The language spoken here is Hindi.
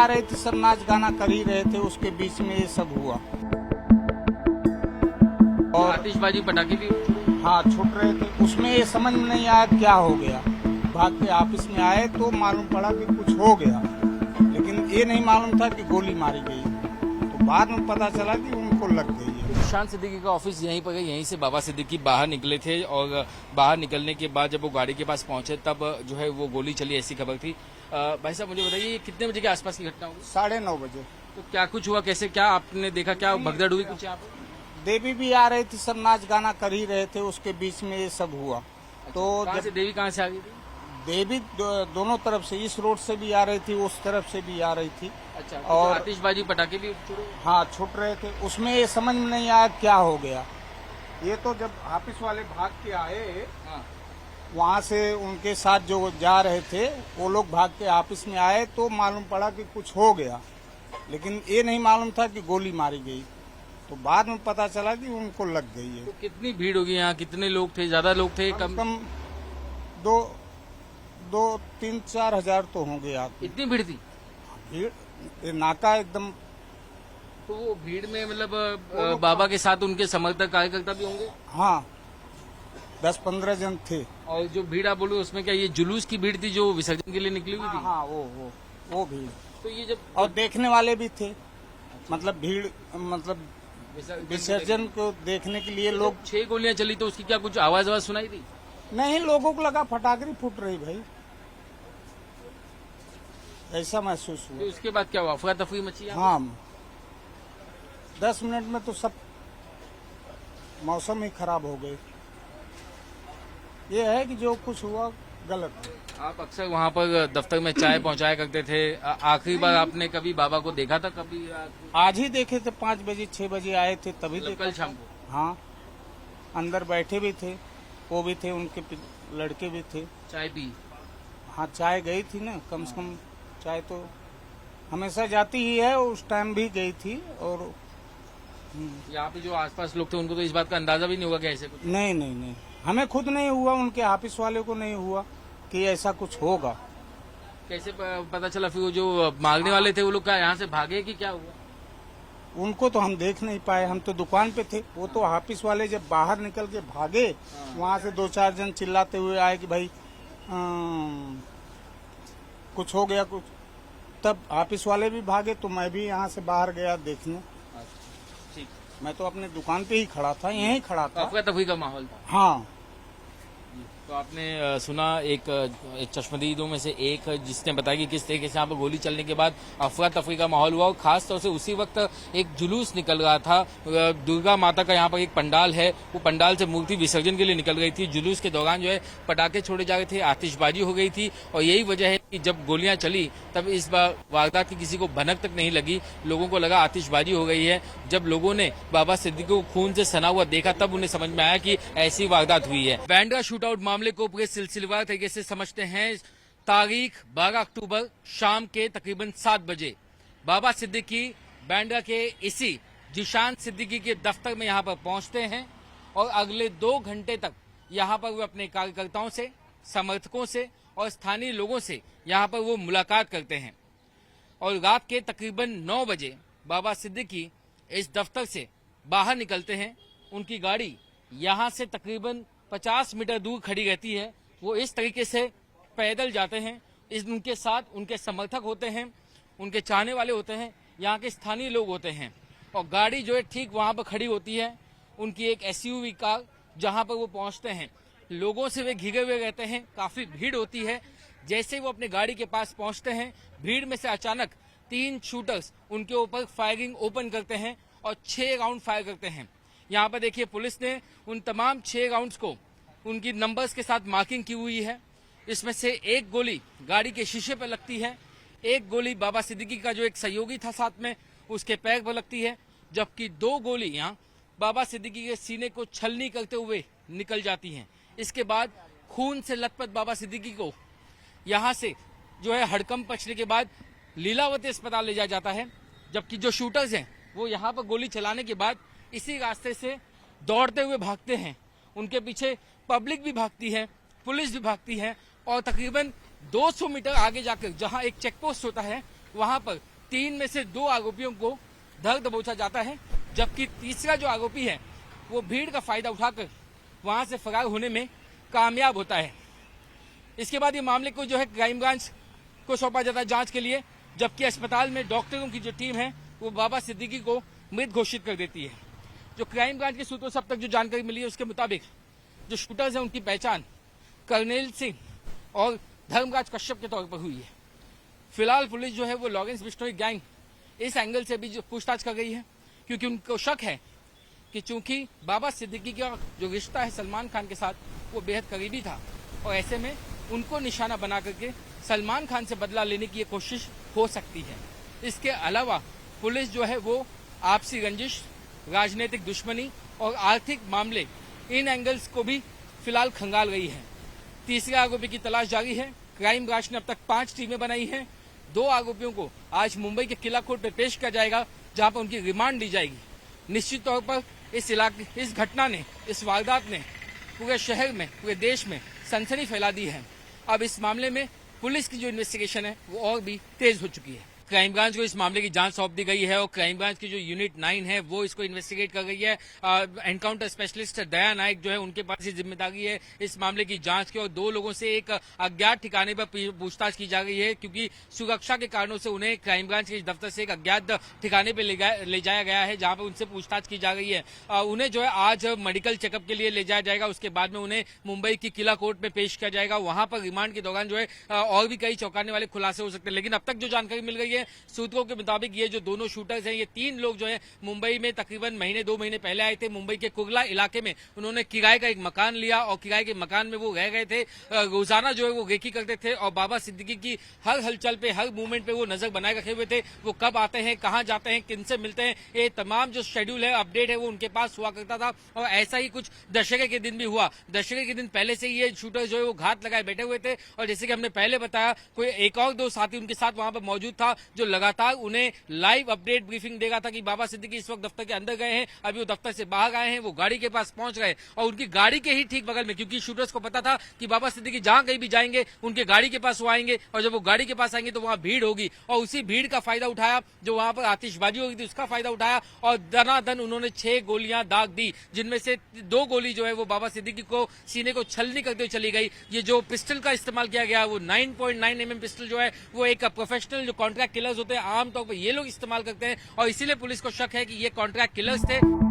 आ रही थी, सब नाच गाना कर ही रहे थे, उसके बीच में ये सब हुआ। और आतिशबाजी पटाखे भी हाँ, छूट रहे थे, उसमें ये समझ में नहीं आया क्या हो गया। भाग के ऑफिस में आए तो मालूम पड़ा कि कुछ हो गया, लेकिन ये नहीं मालूम था कि गोली मारी गई। तो बाद में पता चला कि उनको लग गई है। जिशान सिद्दीकी का ऑफिस यहीं पर है। यहीं से बाबा सिद्दीकी बाहर निकले थे और बाहर निकलने के बाद जब वो गाड़ी के पास पहुंचे तब जो है वो गोली चली, ऐसी खबर थी। भाई साहब मुझे बताइए, कितने बजे के आसपास की घटना होगी? 9:30 बजे। तो क्या कुछ हुआ, कैसे, क्या आपने देखा, क्या भगदड़ हुई कुछ यहाँ पर? देवी भी आ रही थी, सब नाच गाना कर ही रहे थे, उसके बीच में ये सब हुआ। तो कहाँ से देवी, कहाँ से आ गई थी? देवी दोनों तरफ से, इस रोड से भी आ रही थी, उस तरफ से भी आ रही थी। अच्छा, और और आतिशबाजी पटाखे भी छुड़े? हाँ, छूट रहे थे, उसमें ये समझ में नहीं आया क्या हो गया। ये तो जब ऑफिस वाले भाग के आए, हाँ। वहाँ से उनके साथ जो जा रहे थे वो लोग भाग के ऑफिस में आए तो मालूम पड़ा कि कुछ हो गया, लेकिन ये नहीं मालूम था कि गोली मारी गई। तो बाद में पता चला कि उनको लग गई है। तो कितनी भीड़ होगी यहाँ, कितने लोग थे, ज्यादा लोग थे, कम? कम 2-3-4 हजार तो होंगे आदमी। इतनी भीड़ थी? भीड़, ये नाका एकदम। तो वो भीड़ में मतलब बाबा के साथ उनके समर्थक कार्यकर्ता भी होंगे? हाँ, 10-15 जन थे। और जो भीड़ आप बोलो उसमें क्या ये जुलूस की भीड़ थी जो विसर्जन के लिए निकली हुई थी? हाँ, वो भीड़। तो ये जब और देखने वाले भी थे, मतलब भीड़, मतलब विसर्जन को देखने के लिए लोग। 6 गोलियां चली तो उसकी क्या कुछ आवाज सुनाई दी? नहीं, लोगों को लगा फटाकरी फूट रही भाई, ऐसा महसूस तो हुआ। उसके बाद क्या हुआ, अफरा तफरी मची यहाँ? हाँ, 10 मिनट में तो सब मौसम ही खराब हो गए। ये है कि जो कुछ हुआ गलत है। आप अक्सर वहाँ पर दफ्तर में चाय पहुँचाया करते थे, आखिरी बार आपने कभी बाबा को देखा था कभी? आज ही देखे थे, 5 बजे 6 बजे आए थे, तभी मतलब देखा। कल शाम को? हाँ, अंदर बैठे भी थे, वो भी थे, उनके लड़के भी थे। चाय पी? हाँ, चाय गई थी ना, कम से कम चाय तो हमेशा जाती ही है, उस टाइम भी गई थी। और यहाँ पे जो आसपास लोग थे उनको तो इस बात का अंदाजा भी नहीं होगा कि ऐसे कुछ? नहीं, हमें खुद नहीं हुआ, उनके ऑफिस वाले को नहीं हुआ कि ऐसा कुछ होगा। कैसे पता चला? फिर वो जो मांगने वाले थे वो लोग क्या यहाँ से भागे कि क्या हुआ? उनको तो हम देख नहीं पाए, हम तो दुकान पे थे। वो तो ऑफिस वाले जब बाहर निकल के भागे, वहाँ से 2-4 जन चिल्लाते हुए आए कि भाई कुछ हो गया कुछ। तब ऑफिस वाले भी भागे तो मैं भी यहाँ से बाहर गया देखने। ठीक। मैं तो अपने दुकान पे ही खड़ा था, यहीं खड़ा था। अफरा तफरी का माहौल था? हाँ। तो आपने सुना एक चश्मदीदों में से एक जिसने बताया कि किस तरीके से यहाँ पर गोली चलने के बाद अफरा तफरी का माहौल हुआ और खास तौर से उसी वक्त एक जुलूस निकल रहा था। दुर्गा माता का यहाँ पर एक पंडाल है, वो पंडाल से मूर्ति विसर्जन के लिए निकल गई थी। जुलूस के दौरान जो है पटाखे छोड़े जा रहे थे, आतिशबाजी हो गई थी और यही वजह है कि जब गोलियां चली तब इस बार वारदात की किसी को भनक तक नहीं लगी। लोगों को लगा आतिशबाजी हो गई है। जब लोगों ने बाबा सिद्दीकी को खून से सना हुआ देखा तब उन्हें समझ में आया कि ऐसी वारदात हुई है। बांद्रा शूटआउट मामले को पूरे सिलसिलेवार तरीके से समझते हैं। तारीख 12 अक्टूबर शाम के तकरीबन 7 बजे बाबा सिद्दीकी बांद्रा के इसी जिशान सिद्दीकी के दफ्तर में यहां पर पहुंचते हैं और अगले 2 घंटे तक यहां पर वो अपने कार्यकर्ताओं से, समर्थकों से और स्थानीय लोगों से यहां पर वो मुलाकात करते हैं। और रात के तकरीबन 9 बजे बाबा सिद्दीकी इस दफ्तर से बाहर निकलते हैं। उनकी गाड़ी यहां से तकरीबन 50 मीटर दूर खड़ी रहती है। वो इस तरीके से पैदल जाते हैं। उनके साथ उनके समर्थक होते हैं, उनके चाहने वाले होते हैं, यहाँ के स्थानीय लोग होते हैं। और गाड़ी जो है ठीक वहां पर खड़ी होती है, उनकी एक SUV कार, जहां पर वो पहुंचते हैं। लोगों से वे घिरे हुए रहते हैं, काफी भीड़ होती है। जैसे वो अपने गाड़ी के पास पहुंचते हैं, भीड़ में से अचानक 3 शूटर्स उनके ऊपर फायरिंग ओपन करते हैं और 6 राउंड फायर करते हैं। यहाँ पर देखिए पुलिस ने उन तमाम 6 राउंड्स को उनकी नंबर्स के साथ मार्किंग की हुई है। इसमें से एक गोली गाड़ी के शीशे पर लगती है, एक गोली बाबा सिद्दीकी का जो एक सहयोगी था साथ में उसके पैर पर लगती है, जबकि 2 गोलियां बाबा सिद्दीकी के सीने को छलनी करते हुए निकल जाती हैं। इसके बाद खून से लथपथ बाबा सिद्दीकी को यहाँ से जो है हड़कंप पचने के बाद लीलावती अस्पताल ले जाया जाता है, जबकि जो शूटर्स हैं वो यहाँ पर गोली चलाने के बाद इसी रास्ते से दौड़ते हुए भागते हैं। उनके पीछे पब्लिक भी भागती है, पुलिस भी भागती है और तकरीबन 200 मीटर आगे जाकर जहां एक चेक पोस्ट होता है वहां पर 3 में से 2 आरोपियों को धर दबोचा जाता है, जबकि तीसरा जो आरोपी है वो भीड़ का फायदा उठाकर वहां से फरार होने में कामयाब होता है। इसके बाद ये मामले को जो है क्राइम ब्रांच को सौंपा जाता है जांच के लिए, जबकि अस्पताल में डॉक्टरों की जो टीम है वो बाबा सिद्दीकी को मृत घोषित कर देती है। जो क्राइम ब्रांच के सूत्रों से अब तक जो जानकारी मिली है उसके मुताबिक जो शूटर्स हैं उनकी पहचान कर्नेल सिंह और धर्मराज कश्यप के तौर पर हुई है। फिलहाल पुलिस जो है वो लॉरेंस बिश्नोई गैंग इस एंगल से भी जो पूछताछ कर गई है, क्योंकि उनको शक है कि चूंकि बाबा सिद्दीकी का जो रिश्ता है सलमान खान के साथ वो बेहद करीबी था और ऐसे में उनको निशाना बना करके सलमान खान से बदला लेने की ये कोशिश हो सकती है। इसके अलावा पुलिस जो है वो आपसी रंजिश, राजनीतिक दुश्मनी और आर्थिक मामले, इन एंगल्स को भी फिलहाल खंगाल रही है। तीसरे आरोपी की तलाश जारी है। क्राइम ब्रांच ने अब तक 5 टीमें बनाई हैं। 2 आरोपियों को आज मुंबई के किला कोर्ट में पेश किया जाएगा, जहां पर उनकी रिमांड ली जाएगी। निश्चित तौर पर इस घटना ने, इस वारदात ने पूरे शहर में, पूरे देश में सनसनी फैला दी है। अब इस मामले में पुलिस की जो इन्वेस्टिगेशन है वो और भी तेज हो चुकी है। क्राइम ब्रांच को इस मामले की जांच सौंप दी गई है और क्राइम ब्रांच की जो यूनिट 9 है वो इसको इन्वेस्टिगेट कर रही है। एनकाउंटर स्पेशलिस्ट दया नायक जो है उनके पास ही जिम्मेदारी है इस मामले की जांच की, और 2 लोगों से एक अज्ञात ठिकाने पर पूछताछ की जा रही है, क्योंकि सुरक्षा के कारणों से उन्हें क्राइम ब्रांच के दफ्तर से एक अज्ञात ठिकाने पर ले जाया गया है, जहां पर उनसे पूछताछ की जा रही है। उन्हें जो है आज मेडिकल चेकअप के लिए ले जाया जाएगा। उसके बाद में उन्हें मुंबई की किला कोर्ट में पेश किया जाएगा। वहां पर रिमांड के दौरान जो है और भी कई चौंकाने वाले खुलासे हो सकते हैं। लेकिन अब तक जो जानकारी मिल गई है सूत्रों के मुताबिक ये जो दोनों शूटर्स हैं, ये 3 लोग जो है मुंबई में तकरीबन 2 महीने पहले आए थे। मुंबई के कुर्ला इलाके में उन्होंने किराए का एक मकान लिया और किराए के मकान में वो रह गए थे। रोजाना जो है वो रेकी करते थे और बाबा सिद्दीकी की हर हलचल पे, हर मूवमेंट पे वो नजर बनाए रखे हुए थे। वो कब आते हैं, कहां जाते हैं, किनसे मिलते हैं, ये तमाम जो शेड्यूल है, अपडेट है, वो उनके पास हुआ करता था। और ऐसा ही कुछ दशहरे के दिन भी हुआ। दशहरे के दिन पहले से ये शूटर जो है वो घात लगाए बैठे हुए थे और जैसे कि हमने पहले बताया, कोई एक और 2 साथी उनके साथ वहां पर मौजूद था जो लगातार उन्हें लाइव अपडेट ब्रीफिंग देगा था कि बाबा सिद्दीकी इस वक्त दफ्तर के अंदर गए हैं, अभी वो दफ्तर से बाहर आए हैं, वो गाड़ी के पास पहुंच गए और उनकी गाड़ी के ही ठीक बगल में, क्योंकि शूटर्स को पता था कि बाबा सिद्दीकी जहां कहीं भी जाएंगे उनके गाड़ी के पास वो आएंगे और जब वो गाड़ी के पास आएंगे तो वहां भीड़ होगी और उसी भीड़ का फायदा उठाया, जो वहां पर आतिशबाजी हो गई थी उसका फायदा उठाया और दनादन उन्होंने 6 गोलियां दाग दी, जिनमें से 2 गोली जो है वो बाबा सिद्दीकी को सीने को छलनी करते हुए चली गई। ये जो पिस्टल का इस्तेमाल किया गया वो 9.9 mm पिस्टल जो है वो एक प्रोफेशनल जो कॉन्ट्रैक्ट किलर्स होते हैं आमतौर पर ये लोग इस्तेमाल करते हैं और इसीलिए पुलिस को शक है कि ये कॉन्ट्रैक्ट किलर्स थे।